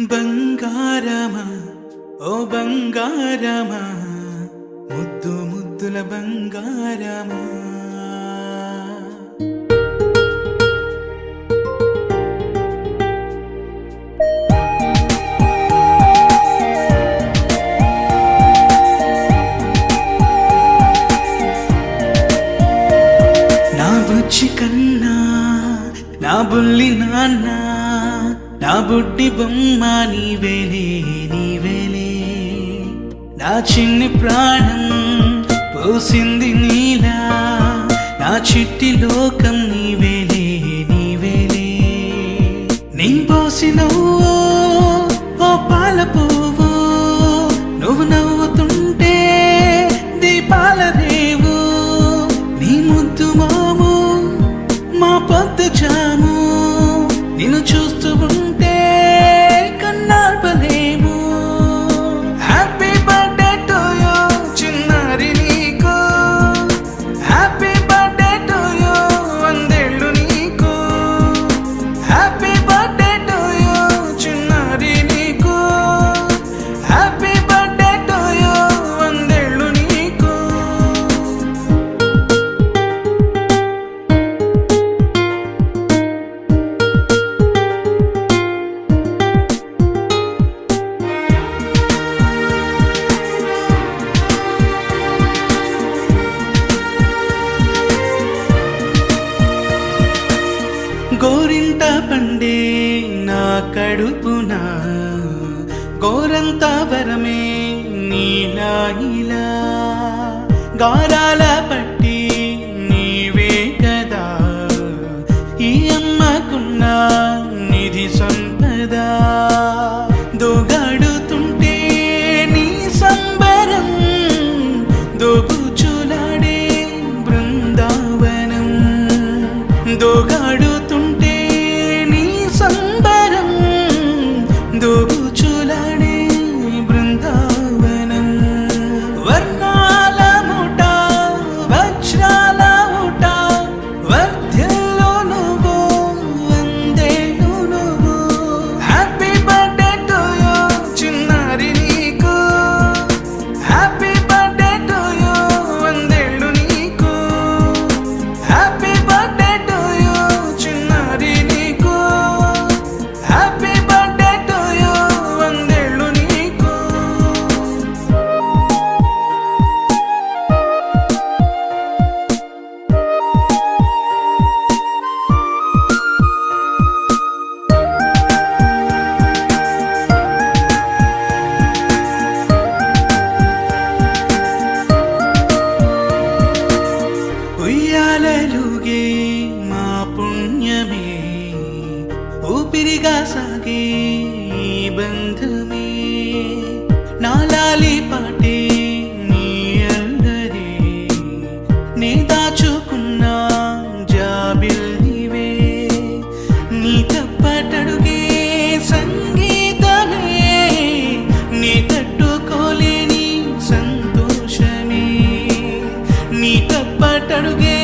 బంగారమా ఓ బంగారమా ముద్దు ముద్దుల బంగారమా నా బుజ్జి కన్నా నా బుల్లి నాన్న నా బుడ్డి బొమ్మ నీవేలే నీవేలే నా చిన్ని ప్రాణం పోసింది నీలా నా చిట్టి లోకం నీవేలే నీవేలే నీ పోసినవో ఓ పాల పువ్వు నువ్వు నవ్వుతుంటే దీపాల రేవు నీ ముద్దు మోము మా పొద్దు జాము నిన్ను చూస్తూ ఉంటే కన్నార్పలేము హ్యాపీ బర్త్డే టు యూ చిన్నారి నీకు హ్యాపీ బర్త్డే టు యూ వందేళ్ళు నీకు హ్యాపీ బర్త్డే టు యూ చిన్నారి నీకు హ్యాపీ బర్త్డే టు యూ వందేళ్ళు నీకు గోరింట పండే నా కడుపున గోరంత వరమే నీలా ఇలా గారాల పట్టి నీవే కదా ఈ అమ్మకున్న నిధి సంపద దోగాడుతుంటే నీ సంబరం దోబుచులాడే బృందావనం దోగాడుతుంటే నీ సంబరం దోబుచులాడే బృందావనం వర్ణాల ముఠ వజ్రాల ముఠ వర్ధ్యంలో నువ్వు వందేళ్ళు నువ్వు హ్యాపీ బర్త్డే టు యూ చిన్నారి నీకు హ్యాపీ బర్త్డే టు యూ వందేళ్ళు నీకు హ్యాపీ బర్త్డే టు యూ చిన్నారి నీకు హ్యాపీ బర్త్డే టు యూ వందేళ్ళు నీకు ఉయ్యాలలుగే మా పుణ్యమే ఊపిరిగా సాగే ఈ బంధమే నాలాలి పాటే నీ అల్లరే నే దాచుకున్న జాబిల్లివే నీ తప్పటడుగే సంగీతమే నీ తట్టుకోలేని సంతోషమే నీ తప్పటడుగే